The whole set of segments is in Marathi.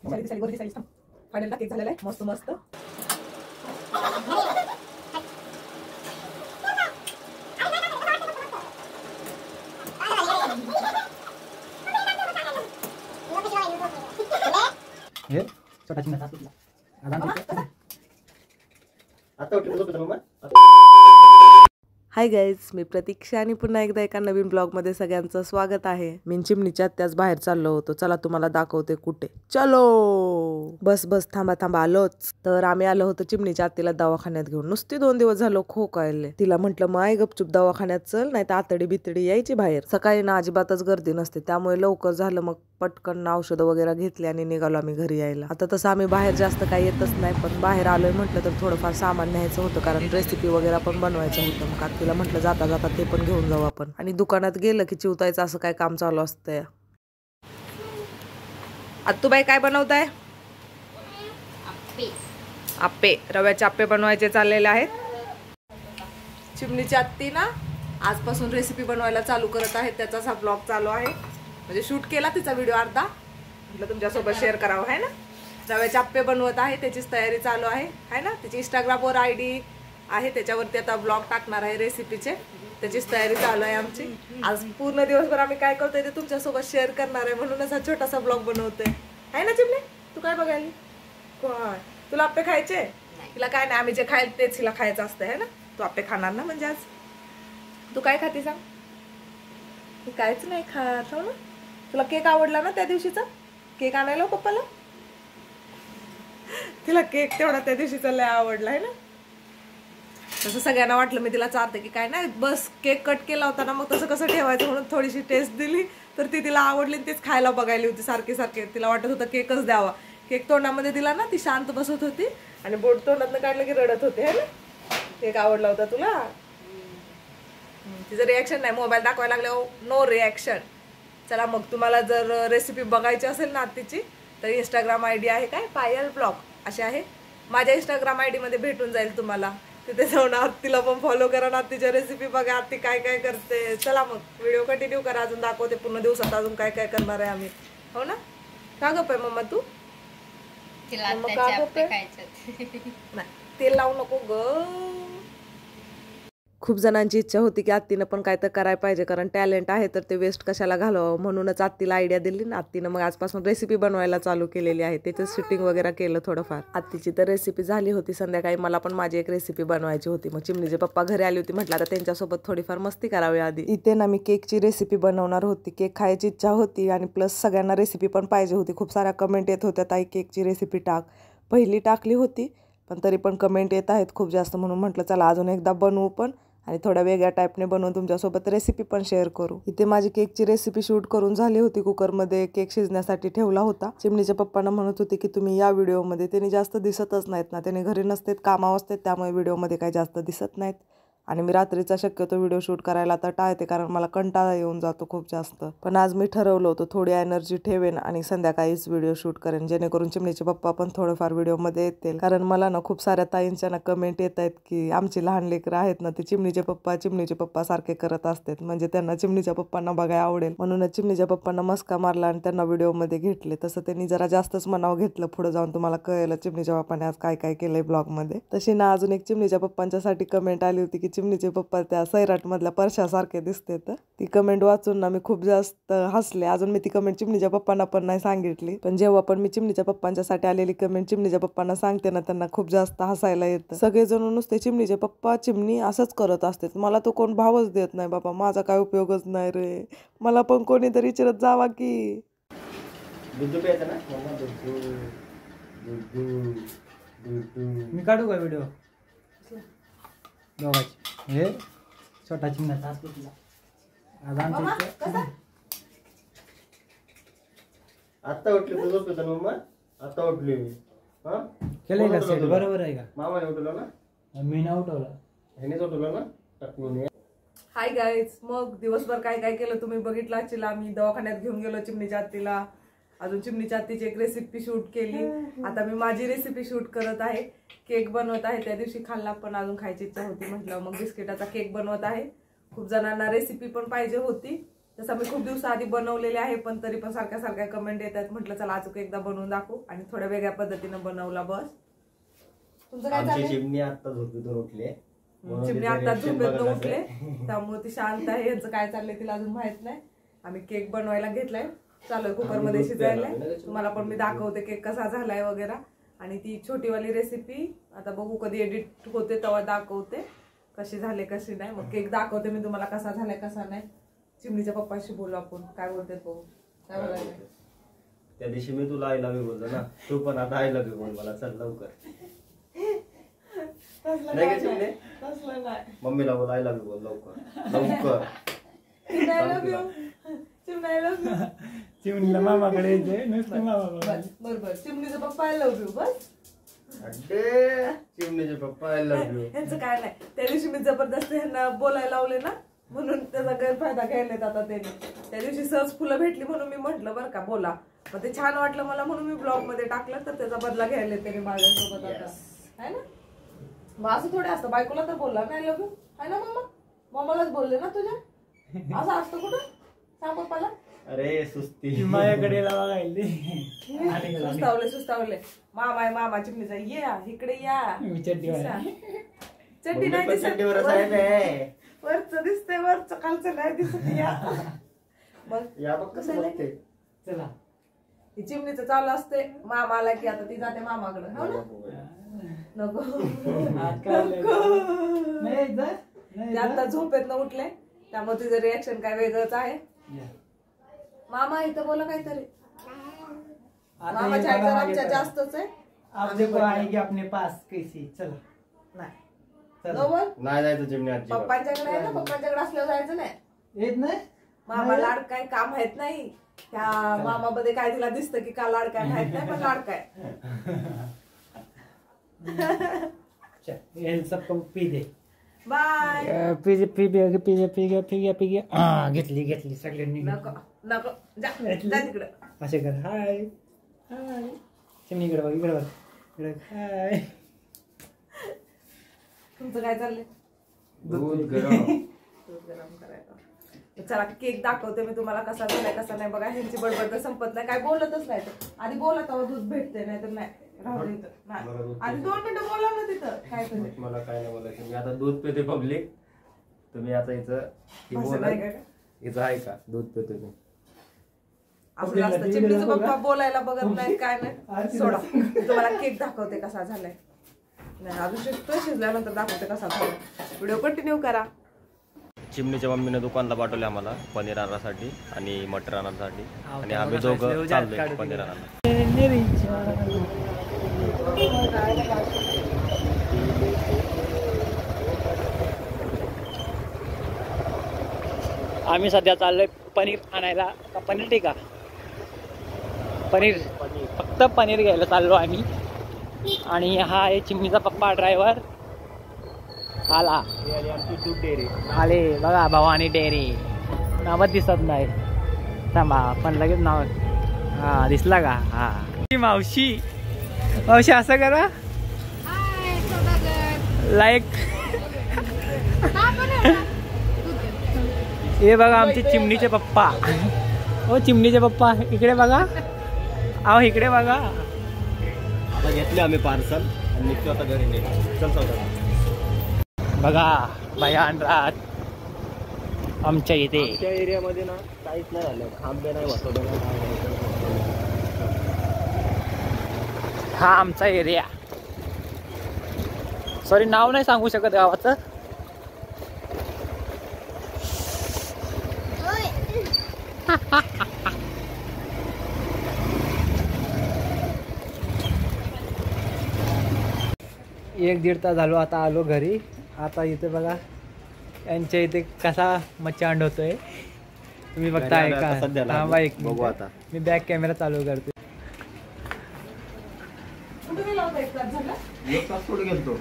फायनल केक झालेला आहे मस्त मस्त. हे छोटा चिंता हाय गाईज, मी प्रतीक्षा आणि पुन्हा एकदा एका नवीन ब्लॉगमध्ये सगळ्यांचं स्वागत आहे. मी चिमणीच्या त्याच बाहेर चाललो होतो. चला तुम्हाला दाखवते कुठे. चलो. बस बस थांबा थांबा आलोच. तर आम्ही आलो होतो चिमणीच्या आत्तीला दवाखान्यात घेऊन. नुसती 2 दिवस झालो खोकायले. तिला म्हटलं माय गपचूप दवाखान्यात चल, नाही तर आतडी बितडी यायची बाहेर. सकाळी ना अजिबातच गर्दी नसते, त्यामुळे लवकर झालं. मग पटकन औषधं वगैरे घेतली आणि निघालो आम्ही घरी यायला. आता तसं आम्ही बाहेर जास्त काही येतच नाही, पण बाहेर आलोय म्हटलं तर थोडंफार सामान न्यायचं होतं, कारण रेसिपी वगैरे पण बनवायचं होतं. मग आत्तीला म्हटलं जाता जाता ते पण घेऊन जाऊ आपण. आणि दुकानात गेलं की चिवतायचं असं काय काम चालू असतंय. आत्तूबाई काय बनवताय? आप्पे, रव्याचे आप्पे बनवायचे चाललेले आहेत. चिमणीची आत्ती ना आजपासून रेसिपी बनवायला चालू करत आहे. त्याचाच हा ब्लॉग चालू आहे. म्हणजे शूट केला तिचा व्हिडिओ अर्धा, म्हटलं तुमच्यासोबत शेअर करावं आहे ना. रव्याचे आप्पे बनवत आहे, त्याचीच तयारी चालू आहे ना. तिची इंस्टाग्रामवर ID आहे, त्याच्यावरती आता ब्लॉग टाकणार आहे रेसिपीचे. त्याचीच तयारी चालू आहे आमची. आज पूर्ण दिवसभर आम्ही काय करतोय ते तुमच्यासोबत शेअर करणार आहे, म्हणूनच हा छोटासा ब्लॉग बनवतोय आहे ना. चिमणे तू काय बघायली? काय तुला आप्पे खायचे? तिला काय नाही, आम्ही जे खायला तेच हिला खायचं असतं आहे ना. तू आप्पे खाणार ना? म्हणजे आज तू काय खाती सांग? मी काहीच नाही खात हो ना. तुला केक आवडला ना त्या दिवशीचा? केक आणायला पप्पाला. तिला केक तेवढा त्या दिवशीचा लय आवडला आहे ना. तसं सगळ्यांना वाटलं मी तिला चालते की काय नाही, बस केक कट केला होता ना, मग तसं कसं ठेवायचं म्हणून थोडीशी टेस्ट दिली, तर ती तिला आवडली. तेच खायला बघायली होती सारखे सारखे. तिला वाटत होतं केकच द्यावा. केक तोंडामध्ये दिला ना, ती शांत बसत होती आणि बोट तोंडातनं काढलं की रडत होते है ना. केक आवडला होता तुला? तिचं रिॲक्शन नाही, मोबाईल दाखवायला लागल्यावर नो रिॲक्शन. चला मग तुम्हाला जर रेसिपी बघायची असेल ना आत्तीची, तर इंस्टाग्राम ID आहे काय पायल ब्लॉग असे आहे. माझ्या इंस्टाग्राम ID मध्ये भेटून जाईल तुम्हाला. तिथे जाऊन आत्तीला पण फॉलो करा, आत्तीच्या रेसिपी बघा, आत्ती काय काय करते. चला मग व्हिडिओ कंटिन्यू करा, अजून दाखवते पूर्ण दिवसात अजून काय काय करणार आहे आम्ही, हो ना. का गप आहे मम्मा तू? नाही तेल लावू नको ग. खूप जणांची इच्छा होती की आत्तीनं पण काय तर करायला पाहिजे, कारण टॅलेंट आहे तर ते वेस्ट कशाला घालवावं, म्हणूनच आत्तीला आयडिया दिली ना. आत्तीनं मग आजपासून रेसिपी बनवायला चालू केलेली आहे. त्याचं शूटिंग वगैरे केलं थोडंफार. आत्तीची तर रेसिपी झाली होती. संध्याकाळी मला पण माझी एक रेसिपी बनवायची होती. मग चिमणीचे पप्पा घरी आली होती, म्हटलं आता त्यांच्यासोबत थोडीफार मस्ती करावी आधी. इथे ना मी केकची रेसिपी बनवणार होती. केक खायची इच्छा होती आणि प्लस सगळ्यांना रेसिपी पण पाहिजे होती. खूप साऱ्या कमेंट येत होत्या, ताई केकची रेसिपी टाक. पहिली टाकली होती, पण तरी पण कमेंट येत आहेत खूप जास्त, म्हणून म्हटलं चला अजून एकदा बनवू पण, आणि थोड्या वेगळ्या टाईपने बनवून तुमच्यासोबत रेसिपी पण शेअर करू. इथे माझी केकची रेसिपी शूट करून झाली होती. कुकरमध्ये केक शिजण्यासाठी ठेवला होता. चिमणीच्या पप्पांना म्हणत होते की तुम्ही या व्हिडिओमध्ये. त्यांनी जास्त दिसतच नाहीत ना, त्यांनी घरी नसतात, कामावर असतात, त्यामुळे व्हिडिओमध्ये काही जास्त दिसत नाहीत. आणि मी रात्रीचा शक्यतो व्हिडिओ शूट करायला आता टाळते, कारण मला कंटाळा येऊन जातो खूप जास्त. पण आज मी ठरवलं होतं थोडी एनर्जी ठेवेन आणि संध्याकाळीच व्हिडिओ शूट करेन, जेणेकरून चिमणीचे पप्पा पण थोडंफार व्हिडिओमध्ये येतील. कारण मला ना खूप साऱ्या ताईंच्या ना कमेंट येत आहेत की आमची लहान लेकरं आहेत ना, ते चिमणीचे पप्पा सारखे करत असतात, म्हणजे त्यांना चिमणीच्या पप्पांना बघायला आवडेल. म्हणूनच चिमणीच्या पप्पांना मस्का मारला आणि त्यांना व्हिडिओमध्ये घेतले. तसं त्यांनी जरा जास्तच मनाव घेतलं. पुढे जाऊन तुम्हाला कळेल चिमणीच्या पप्पाने आज काय काय केलंय ब्लॉगमध्ये. तशी ना अजून एक चिमणीच्या पप्पांच्यासाठी कमेंट आली होती की चिमणीचे पप्पा त्या सैराट मधल्या परशासारखे दिसतात. ती कमेंट वाचून ना मी खूप जास्त हसले. अजून मी ती कमेंट चिमणीच्या पप्पांना पण नाही सांगितली, पण जेव्हा पण मी चिमणीच्या पप्पांच्यासाठी आलेली कमेंट चिमणीच्या पप्पांना सांगते ना, त्यांना खूप जास्त हसायला येतं. सगळेजण नुसते चिमणीचे पप्पा चिमणी असंच करत असते. मला तो कोण भावच देत नाही बाबा, माझा काय उपयोगच नाही रे. मला पण कोणीतरी विचारत जावा की मी काढू का व्हिडिओ दोघांची? हे छोटा चिमणा आज आमच्या आता उठली तुझं होतं मम्मा, आता उठली मी. हा केलंय का सेट? बरोबर आहे का? मामाने उठवलं ना, मी नाही उठवलं, ह्यानेच उठवलं ना. हाय गाईज, मग दिवसभर काय काय केलं तुम्ही बघितलं असेल. आम्ही दवाखान्यात घेऊन गेलो चिमणीच्या आत्तीला. अजून चिमणीच्या आत्तीची एक रेसिपी शूट केली. आता मी माझी रेसिपी शूट करत आहे. केक बनवत आहे. त्या दिवशी खाल्ला पण अजून खायची इच्छा होती, म्हटलं मग बिस्किटाचा केक बनवत आहे. खूप जणांना रेसिपी पण पाहिजे होती, तसं मी खूप दिवसाआधी बनवलेले आहे, पण तरी पण सारख्या सारख्या कमेंट येतात. म्हटलं चला अजून एकदा बनवून दाखवू आणि थोड्या वेगळ्या पद्धतीनं बनवला. बस तुमचं काय आमची चाललंय? चिमणी आता झोपेतून उठले. चिमणी आता झोपेतनं उठले, त्यामुळे ती शांत आहे. यांचं काय चाललंय तिला अजून माहित नाही. आम्ही केक बनवायला घेतलाय, चालू आहे कुकर मध्ये शिजायलाय. तुम्हाला पण मी दाखवते केक कसा झालाय वगैरे. आणि ती छोटीवाली रेसिपी आता बघू कधी एडिट होते तेव्हा दाखवते कशी झाले कशी नाही. मग केक दाखवते मी तुम्हाला कसा झालाय कसा नाही. चिमणीच्या पप्पाशी बोलू आपण, काय बोलते तो, काय बोलायला. त्या दिवशी मी तुला आय लव्ह यू बोललो ना, तू पण आता आय लव्ह यू बोल मला. चल लवकर. नाही का चिमणे? मम्मीला बोल आय लव्ह यू बोल लवकर लवकर. चिमणीला मामाकडे यायचंय, नुसतं मामा. बरोबर, चिमणीचा पप्पा आय लव्ह यू. बस चिमणीचे पप्पा आय लव्ह यू. यांचं काय नाही. त्या दिवशी मी जबरदस्त ह्यांना बोलायला लावले ना, म्हणून त्याचा गैरफायदा घ्यायलेत आता त्यांनी. त्या दिवशी सहज फुलं भेटली म्हणून मी म्हटलं बरं का बोला, मग ते छान वाटलं मला म्हणून मी ब्लॉग मध्ये टाकलं. तर त्याचा बदला घ्यायला त्यांनी माझ्यासोबत आता, है ना. मग असं थोडे असतं, बायकोला तर बोलला नाही लव्ह यू, है ना मम्मा. मम्मालाच बोलले ना तुझ्या. असं असतं कुठं सांग पप्पाला. अरे सुस्ती माझ्याकडे सुस्तावले. मामा आहे मामा चिमणीचा, या इकडे या. चड्डी नाही दिसत, वरच दिसतंय, वरच खालचं नाही दिसत. या मग या बघ कसं बघते. चला ही चिमणीचं चालू असते. मामा आला की आता ती जाते मामाकडे. हो ना. नको ते आता झोपेतनं उठले, त्यामुळे तुझं रिएक्शन काय वेगळंच आहे. मामा इथं बोला काहीतरी. मामाच्या ऐकलं आमच्या जास्तच आहे. आप देखो आएगी अपने पास कैसी. चला नाही जायचं चिमणी आजी. पप्पांच्याकडे आहे ना, पप्पांच्याकडे असल्यावर जायचं नाही. येत नाही. मामा लाडकाय का माहित नाही. त्या मामामध्ये काय तिला दिसतं की का लाडकाय माहित नाही, पण लाडकाय. सबको पी दे. बाय. पी घेतली सगळ्यांनी. नको नको जा तिकडं. असे कर. हाय हाय. चिमणी इकडे बघ, इकडे बघ, इकडे. हाय. तुमचं काय चाललंय? दूध गरम करायचं. चला केक दाखवते मी तुम्हाला कसा झालाय कसा नाही. बघा ह्यांची बडबड तर संपत नाही, काय बोलतच नाही. आधी बोला तेव्हा दूध भेटते, नाही तर नाही राहू दे इथं. आधी 2 मिनिटं बोला ना तिथं. काय तरी मला काय नाही बोलायचं. मी आता दूध पिते पब्लिक. तुम्ही आता असं नाही का? हिचं आहे का दूध पिते मी. असं असतं. चिमणीचं पप्पा बोलायला बघत नाही काय नाही. सोडा, तुम्हाला केक दाखवते कसा झालाय. नाही अजून शिजल्यानंतर दाखवते कसा झाला. व्हिडिओ कंटिन्यू करा. चिमणीच्या मम्मीने दुकानला पाठवले आम्हाला पनीर आणण्यासाठी आणि मटर आणण्यासाठी. आणि आम्ही दोघं चाललोय पनीर आणायला. आम्ही सध्या चाललोय पनीर आणायला. पनीर टिका, पनीर, फक्त पनीर घ्यायला चाललो आम्ही. आणि हा आहे चिमणीचा पप्पा ड्रायव्हर. आला आले बघा, भवानी डेअरी. नावच दिसत नाही, थांबा पण लगेच नाव. हा दिसला का. हा मावशी, मावशी असं करा लाईक. हे बघा आमचे चिमणीचे पप्पा. हो चिमणीचे पप्पा इकडे बघा. अहो इकडे बघा. आता घेतले आम्ही पार्सल आणि निघतो आता घरी. निघतो चल चल. बघा भयान रात आमच्या इथे. आमच्या एरियामध्ये ना काहीच नाही झालं. आंबे नाही, वसवले नाही. हा आमचा एरिया. सॉरी नाव नाही सांगू शकत गावाचं. एक दीड तास झालो आता आलो घरी. आता इथे बघा यांच्या इथे कसा मचांड होतोय तुम्ही बघताय का. थांबा एक बघू आता. मी बॅक कॅमेरा चालू करते. एक तास कुठे गेलतो.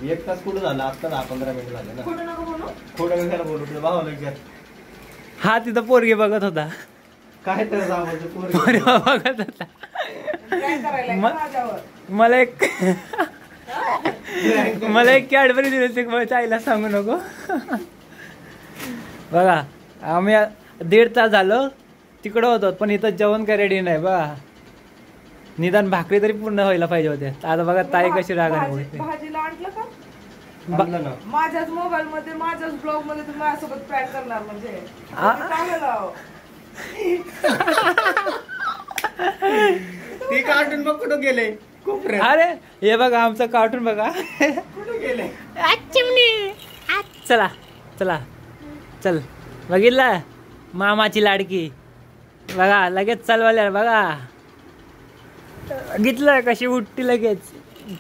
एक तास कुठं झालं. आता 10-15 मिनिट झाले ना. खोटं मिनिटाला बोलू तुझ्या भावाला विचार. हा तिथं पोरगे बघत होता. काय तर सांगायचं पोरगा बघत होता. मला एक मला एक कॅडबरी दिली होती, आईला सांगू नको. बघा आम्ही 1.5 तास झालो तिकडं होतो, पण इथं जेवण काय रेडी नाही बघा. निदान भाकरी तरी पूर्ण व्हायला पाहिजे होते. आता बघा ताई कशी रागाने बोलते. भाजीला आणलं का माझ्याच मोबाईल मध्ये, माझ्याच ब्लॉग मध्ये तुम्ही माझ्यासोबत प्रँक करणार म्हणजे ते कार्टून बघ कुठं गेले. अरे हे बघा आमचं कार्टून बघा. कुठे गेले. चला चला चल. बघितलं मामाची लाडकी बघा, लगेच चालवाल्या बघा. बघितलं कशी उठती लगेच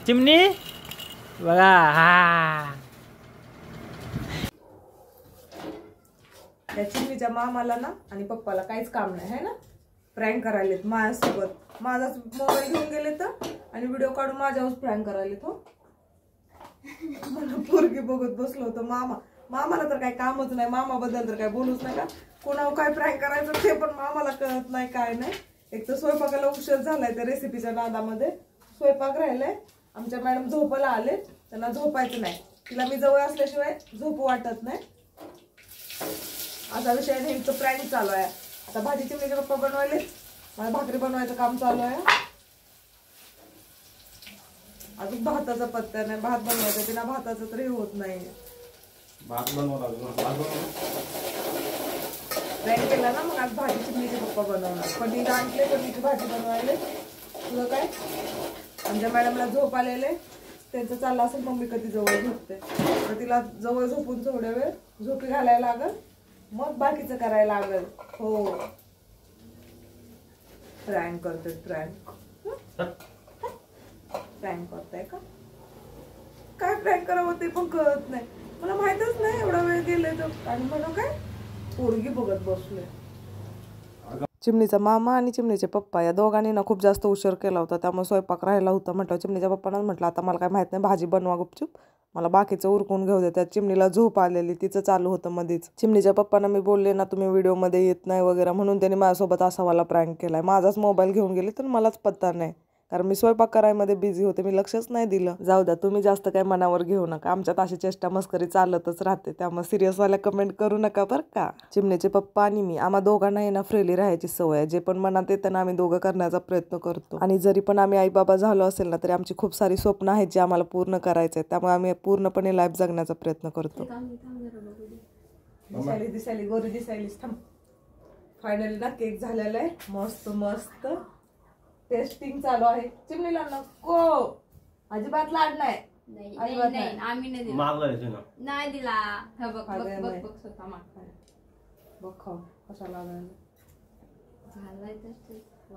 चिमणी बघा. हा त्या चिमणीच्या मामाला ना आणि पप्पाला काहीच काम नाही है ना, प्रँक करायलेत माझ्यासोबत. माझाच मोबाईल घेऊन गेले तर आणि व्हिडिओ काढून माझ्यावर प्रँक करायलेत. हो मला पोरगी बघत बसलो होतो. मामाला तर काही कामच नाही, मामाबद्दल तर काय बोलूच नाही का. कोणावर काय प्रँक करायचं ते पण मामाला कळत नाही, काय नाही. एक तर स्वयंपाकाला उशीर झालाय त्या रेसिपीच्या नादामध्ये. स्वयंपाक राहिलाय, आमच्या मॅडम झोपायला आले, त्यांना झोपायचं नाही. तिला मी जवळ असल्याशिवाय झोप वाटत नाही, असा विषय. नेमकं प्रँक चालू आहे. आता भाजी चिमणीचे पप्पा बनवायले, मला भाकरी बनवायचं काम चालू आहे. अजून भाताचा पत्ता नाही, भात बनवायचा तिला भाताचं तरी होत नाही. भात बनवला प्रँक केला ना, मग आज भाजी चिमणीचे पप्पा बनवणार. पनीर आणले, पनीरची भाजी बनवायले. तुझं काय आमच्या मॅडमला झोप आलेले, त्यांचं चाललं असेल मम्मी कधी जवळ झोपते, तर तिला जवळ झोपून थोड्या वेळ झोपी घालायला लागल, मग बाकीचं करायला लागल. हो प्रँक करते, प्रँक करताय का काय. प्रँक करावं ते पण कळत नाही मला, माहितच नाही. एवढा वेळ गेले तर आणि म्हणून काय पोरगी बघत बसले. चिमणीचा मामा आणि चिमणीचे पप्पा या दोघांनी ना खूप जास्त उशीर केला होता, त्यामुळे स्वयंपाक राहिला होता. म्हटलं चिमणीच्या पप्पांना म्हटलं आता मला काय माहित नाही, भाजी बनवा गुपचूप, मला बाकीचं उरकून घेऊ दे. त्यात चिमणीला झोप आलेली, तिचं चालू होतं मध्येच. चिमणीच्या पप्पांना मी बोलले ना तुम्ही व्हिडिओमध्ये येत नाही वगैरे, म्हणून त्यांनी माझ्यासोबत असा वाला प्रँक केलाय. माझाच मोबाईल घेऊन गेले तर मलाच पत्ता नाही, कारण मी स्वयंपाक करायमध्ये बिझी होते, मी लक्षच नाही दिलं. जाऊ द्या, तुम्ही जास्त काय मनावर घेऊ नका, आमच्यात अशी चेष्टा मस्करी चालतच राहते, त्यामुळे सिरियस वाल्या कमेंट करू नका बरं का. चिमणीचे पप्पा आणि मी, आम्हा दोघांनाही ना फ्रीली राहायची सवय आहे. जे पण मनात येतं ना आम्ही दोघं करण्याचा प्रयत्न करतो. आणि जरी पण आम्ही आई बाबा झालो असेल ना, तरी आमची खूप सारी स्वप्न आहेत जी आम्हाला पूर्ण करायचे आहेत, त्यामुळे आम्ही पूर्णपणे लाईफ जगण्याचा प्रयत्न करतो. दिसायली दिसायली गोरी दिसायलीस. थांब, फायनली ना केक झालेला आहे, मस्त मस्त टेस्टिंग चालू आहे. चिमणीला नको अजिबात लाड नाही, अजिबात नाही. आम्ही नाही दिला, नाही दिला. बघ खाऊ कसा लागला.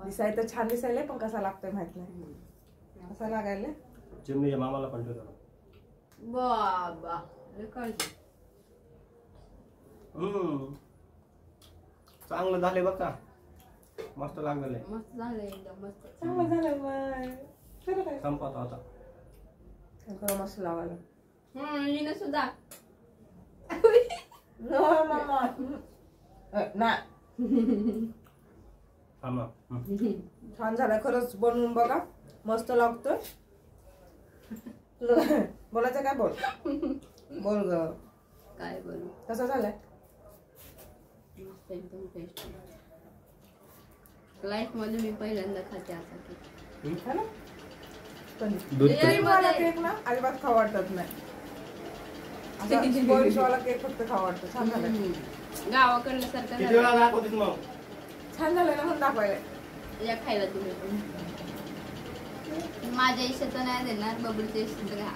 दिसाय तर छान दिसायला, पण कसा लागतोय माहित नाही. कसा लागायला चिमणीच्या मामाला पण बाबा चांगलं झाले बघा, मस्त लागले. मस्त झालं, एकदम मस्त. चांगलं झालं मग. खरं काय संपत होता मस्त लावायला. हिनं सुद्धा मामा छान झालाय खरंच, बनवून बघा, मस्त लागतोय. तुझं बोलायचं काय, बोल बोल ग. काय बोलू, कसं झालंय. मस्त एकदम टेस्ट. लाईफ मध्ये मी पहिल्यांदा खाते असा केक. है ना, पण केक ना अजिबात खाऊ वाटत नाही. वाला केक फक्त खाऊ वाटतं. छान झालं, गावाकडलं सारखं छान झालं ना, म्हणून दाखवायला या खायला तुम्ही पण. माझ्या इच्छा तर नाही देणार, बबलच्या इच्छा घ्या.